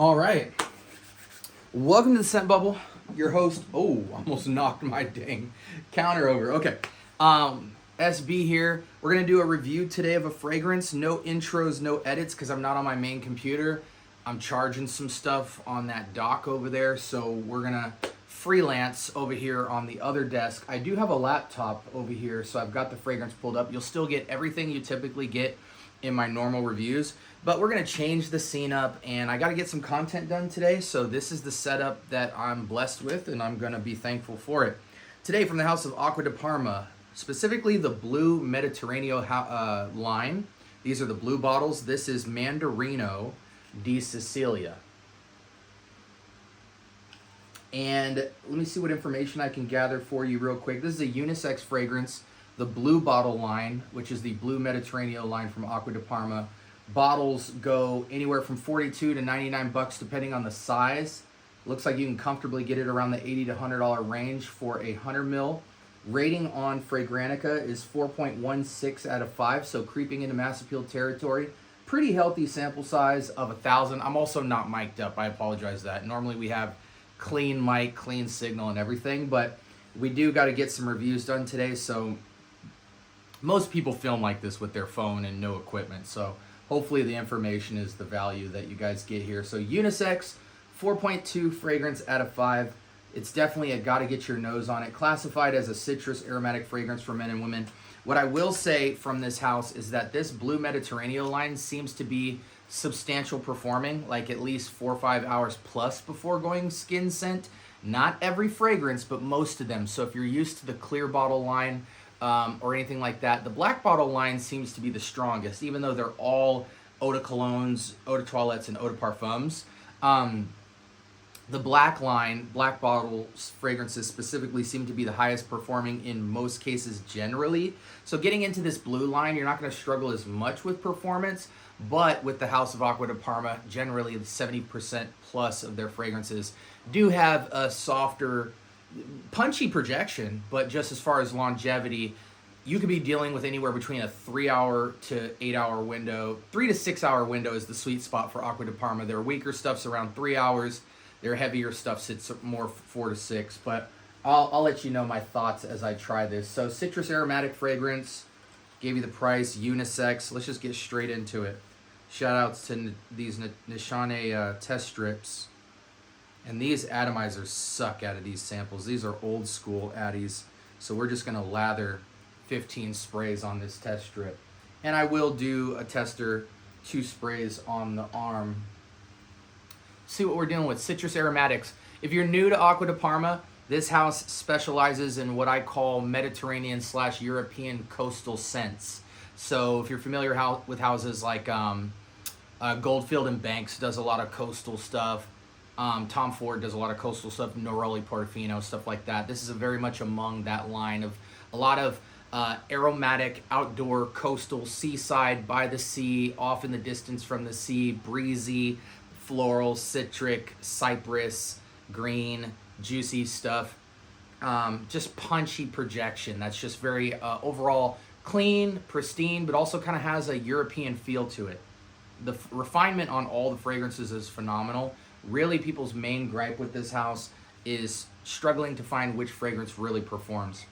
All right. Welcome to the Scent Bubble. Your host. Oh, almost knocked my dang counter over. Okay. SB here. We're going to do a review today of a fragrance. No intros, no edits because I'm not on my main computer. I'm charging some stuff on that dock over there. So we're going to freelance over here on the other desk. I do have a laptop over here, so I've got the fragrance pulled up. You'll still get everything you typically get in my normal reviews, but we're gonna change the scene up and I gotta get some content done today, so this is the setup that I'm blessed with and I'm gonna be thankful for it. Today from the house of Acqua di Parma, specifically the blue Mediterranean line. These are the blue bottles. This is Mandarino di Sicilia. And let me see what information I can gather for you real quick. This is a unisex fragrance. The blue bottle line, which is the blue Mediterranean line from Acqua di Parma. Bottles go anywhere from 42 to 99 bucks depending on the size. Looks like you can comfortably get it around the $80 to $100 range for a 100 ml. Rating on Fragrantica is 4.16 out of 5, so creeping into mass appeal territory. Pretty healthy sample size of 1,000. I'm also not mic'd up. I apologize that. Normally we have clean mic, clean signal and everything, but we do got to get some reviews done today, so most people film like this with their phone and no equipment, so hopefully the information is the value that you guys get here. So unisex, 4.2 fragrance out of 5. It's definitely a gotta get your nose on it. Classified as a citrus aromatic fragrance for men and women. What I will say from this house is that this blue Mediterranean line seems to be substantial performing, like at least 4 or 5 hours plus before going skin scent. Not every fragrance, but most of them. So if you're used to the clear bottle line, or anything like that, the black bottle line seems to be the strongest, even though they're all eau de colognes, eau de toilettes, and eau de parfums. The black line, black bottle fragrances specifically seem to be the highest performing in most cases generally. So getting into this blue line, you're not going to struggle as much with performance, but with the House of Acqua di Parma, generally 70% plus of their fragrances do have a softer, punchy projection, but just as far as longevity, you could be dealing with anywhere between a 3 hour to 8 hour window. 3 to 6 hour window is the sweet spot for Acqua di Parma. Their weaker stuff's around 3 hours. Their heavier stuff sits more 4 to 6, but I'll let you know my thoughts as I try this. So citrus aromatic fragrance, gave you the price, unisex. Let's just get straight into it. Shout outs to these Nishane test strips. And these atomizers suck out of these samples. These are old school Addies. So we're just gonna lather 15 sprays on this test strip. And I will do a tester, 2 sprays on the arm. See what we're dealing with. Citrus aromatics. If you're new to Acqua di Parma, this house specializes in what I call Mediterranean / European coastal scents. So if you're familiar with houses like Goldfield and Banks does a lot of coastal stuff. Tom Ford does a lot of coastal stuff, Neroli, Portofino, stuff like that. This is very much among that line of a lot of aromatic, outdoor, coastal, seaside, by the sea, off in the distance from the sea, breezy, floral, citric, cypress, green, juicy stuff. Just punchy projection. That's just very overall clean, pristine, but also kind of has a European feel to it. The refinement on all the fragrances is phenomenal. Really, people's main gripe with this house is struggling to find which fragrance really performs.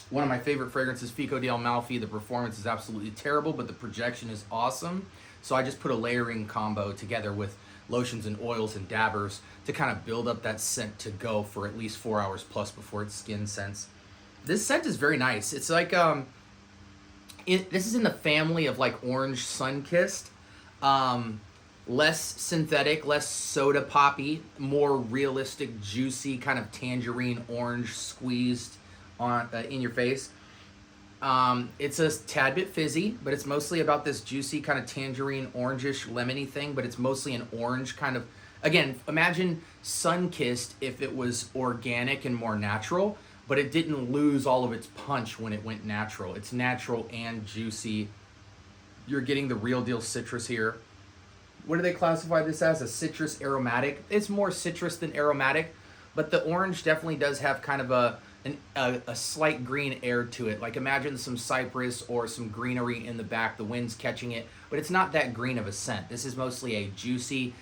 One of my favorite fragrances, Fico di Amalfi. The performance is absolutely terrible, but the projection is awesome. So I just put a layering combo together with lotions and oils and dabbers to kind of build up that scent to go for at least 4 hours plus before its skin scents. This scent is very nice. It's like, this is in the family of like Orange Sun-Kissed. Less synthetic, less soda poppy, more realistic, juicy, kind of tangerine orange squeezed on in your face. It's a tad bit fizzy, but it's mostly about this juicy kind of tangerine orangish lemony thing, but it's mostly an orange kind of, again, imagine Sun-Kissed if it was organic and more natural, but it didn't lose all of its punch when it went natural. It's natural and juicy. You're getting the real deal citrus here. What do they classify this as? A citrus aromatic. It's more citrus than aromatic, but the orange definitely does have kind of a a slight green air to it. Like imagine some cypress or some greenery in the back, the wind's catching it, but it's not that green of a scent. This is mostly a juicy,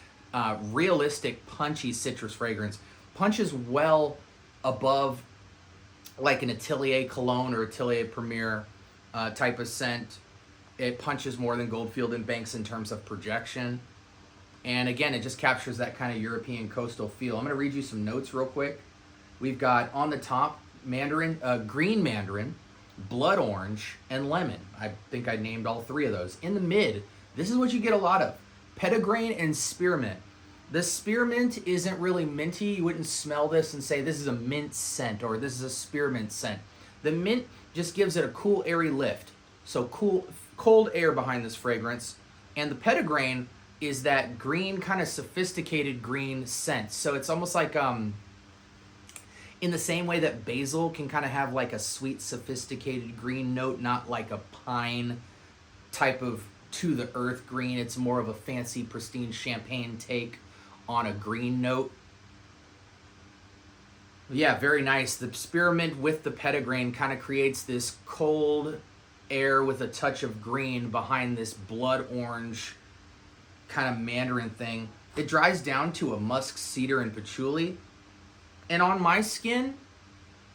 realistic, punchy citrus fragrance. Punches well above like an Atelier Cologne or Atelier Premier type of scent. It punches more than Goldfield and Banks in terms of projection. And again, it just captures that kind of European coastal feel. I'm going to read you some notes real quick. We've got on the top, mandarin, green mandarin, blood orange, and lemon. I think I named all three of those. In the mid, this is what you get a lot of. Petitgrain and spearmint. The spearmint isn't really minty. You wouldn't smell this and say this is a mint scent or this is a spearmint scent. The mint just gives it a cool, airy lift. So cool, cold air behind this fragrance. And the petitgrain is that green, kind of sophisticated green scent. So it's almost like in the same way that basil can kind of have like a sweet, sophisticated green note, not like a pine type of to the earth green. It's more of a fancy, pristine champagne take on a green note. Yeah, very nice. The spearmint with the petitgrain kind of creates this cold air with a touch of green behind this blood orange kind of mandarin thing. It dries down to a musk, cedar, and patchouli. And on my skin,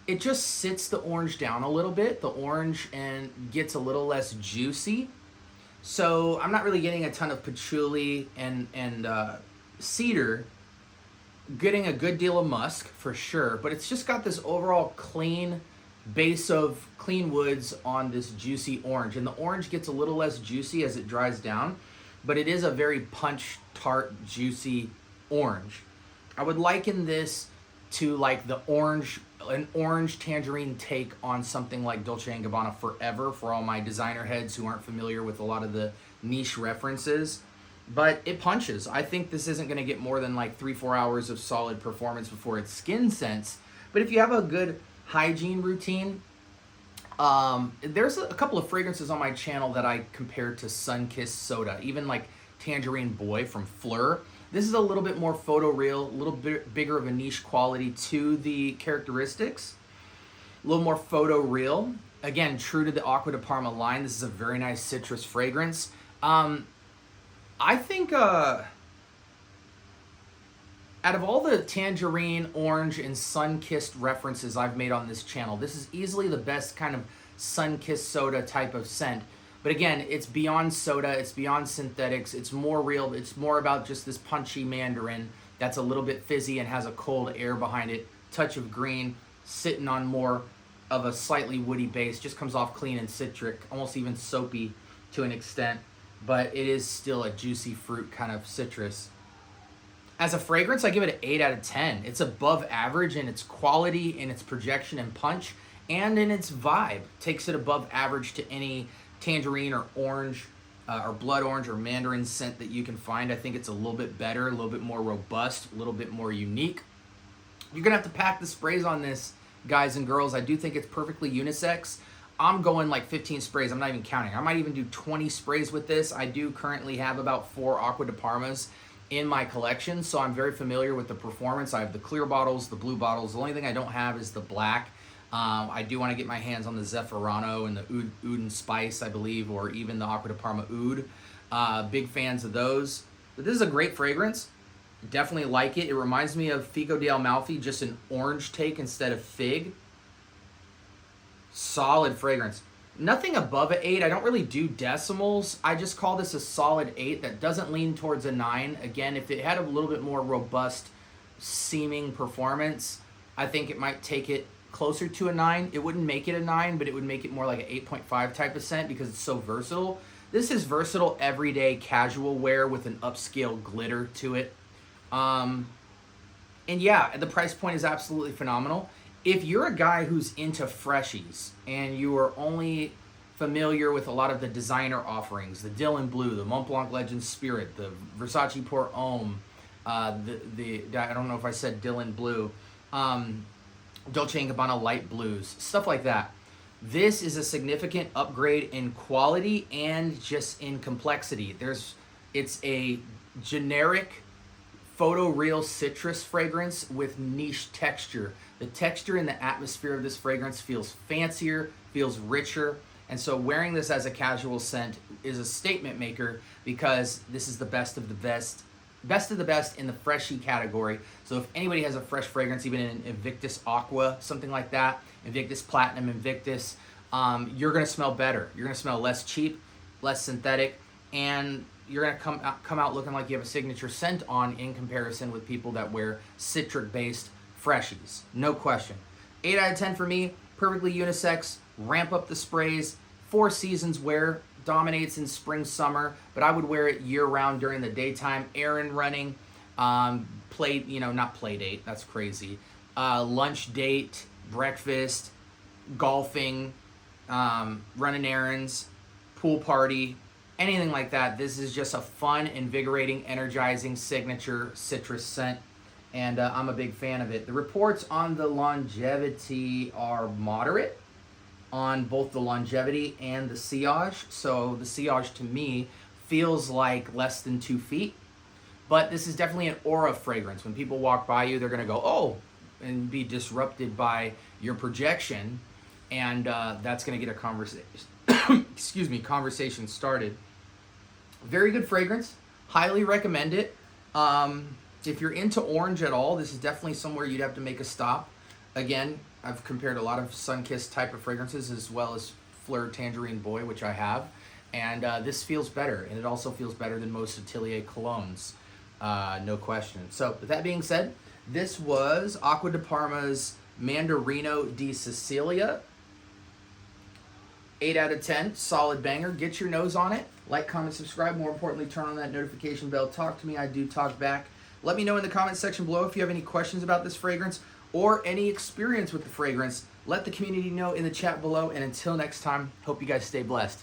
it just sits the orange down a little bit, the orange, and gets a little less juicy. So I'm not really getting a ton of patchouli and cedar. Getting a good deal of musk for sure, but it's just got this overall clean base of clean woods on this juicy orange. And the orange gets a little less juicy as it dries down, but it is a very punch, tart, juicy orange. I would liken this to like an orange tangerine take on something like Dolce & Gabbana Forever for all my designer heads who aren't familiar with a lot of the niche references. But it punches. I think this isn't going to get more than like 3-4 hours of solid performance before it's skin scents. But if you have a good hygiene routine, there's a couple of fragrances on my channel that I compare to Sun-Kissed Soda, even like Tangerine Boy from Fleur. This is a little bit more photoreal, a little bit bigger of a niche quality to the characteristics, a little more photoreal. Again, true to the Acqua di Parma line, this is a very nice citrus fragrance. I think out of all the tangerine, orange, and sun-kissed references I've made on this channel, this is easily the best kind of sun-kissed soda type of scent. But again, it's beyond soda, it's beyond synthetics, it's more real, it's more about just this punchy mandarin that's a little bit fizzy and has a cold air behind it, touch of green, sitting on more of a slightly woody base, just comes off clean and citric, almost even soapy to an extent. But it is still a juicy fruit kind of citrus. As a fragrance, I give it an 8 out of 10. It's above average in its quality, in its projection and punch, and in its vibe. Takes it above average to any tangerine or orange or blood orange or mandarin scent that you can find. I think it's a little bit better, a little bit more robust, a little bit more unique. You're going to have to pack the sprays on this, guys and girls. I do think it's perfectly unisex. I'm going like 15 sprays. I'm not even counting. I might even do 20 sprays with this. I do currently have about 4 Acqua di Parmas in my collection, so I'm very familiar with the performance. I have the clear bottles, the blue bottles. The only thing I don't have is the black. I do want to get my hands on the Zafferano and the Oud and Spice, I believe, or even the Acqua di Parma Oud. Big fans of those. But this is a great fragrance. Definitely like it. It reminds me of Fico di Amalfi, just an orange take instead of fig. Solid fragrance. Nothing above an 8. I don't really do decimals. I just call this a solid 8 that doesn't lean towards a 9. Again, if it had a little bit more robust seeming performance, I think it might take it closer to a 9. It wouldn't make it a 9, but it would make it more like an 8.5 type of scent because it's so versatile. This is versatile everyday casual wear with an upscale glitter to it. And yeah, the price point is absolutely phenomenal. If you're a guy who's into freshies and you are only familiar with a lot of the designer offerings, the Dylan Blue, the Mont Blanc Legend Spirit, the Versace Pour Homme, I don't know if I said Dylan Blue, Dolce & Gabbana Light Blues, stuff like that. This is a significant upgrade in quality and just in complexity. It's a generic photoreal citrus fragrance with niche texture. The texture and the atmosphere of this fragrance feels fancier, feels richer, and so wearing this as a casual scent is a statement maker because this is the best of the best of the best in the freshy category. So if anybody has a fresh fragrance, even in Invictus Aqua, something like that, Invictus Platinum, Invictus, you're gonna smell better. You're gonna smell less cheap, less synthetic, and you're gonna come out looking like you have a signature scent on in comparison with people that wear citric-based freshies. No question. 8 out of 10 for me, perfectly unisex, ramp up the sprays, 4 seasons wear, dominates in spring, summer, but I would wear it year-round during the daytime, errand running, not play date, that's crazy, lunch date, breakfast, golfing, running errands, pool party, anything like that. This is just a fun, invigorating, energizing signature citrus scent, and I'm a big fan of it. The reports on the longevity are moderate on both the longevity and the sillage. So the sillage to me feels like less than 2 feet, but this is definitely an aura fragrance. When people walk by you, they're gonna go, oh, and be disrupted by your projection, and that's gonna get a conversation, conversation started. Very good fragrance, highly recommend it. If you're into orange at all, this is definitely somewhere you'd have to make a stop. Again, I've compared a lot of sun-kissed type of fragrances as well as Fleur Tangerine Boy, which I have, and this feels better, and it also feels better than most Atelier colognes, no question. So with that being said, this was Acqua di Parma's Mandarino di Sicilia. 8 out of 10, solid banger. Get your nose on it. Like, comment, subscribe. More importantly, turn on that notification bell. Talk to me. I do talk back. Let me know in the comment section below if you have any questions about this fragrance or any experience with the fragrance. Let the community know in the chat below. And until next time, hope you guys stay blessed.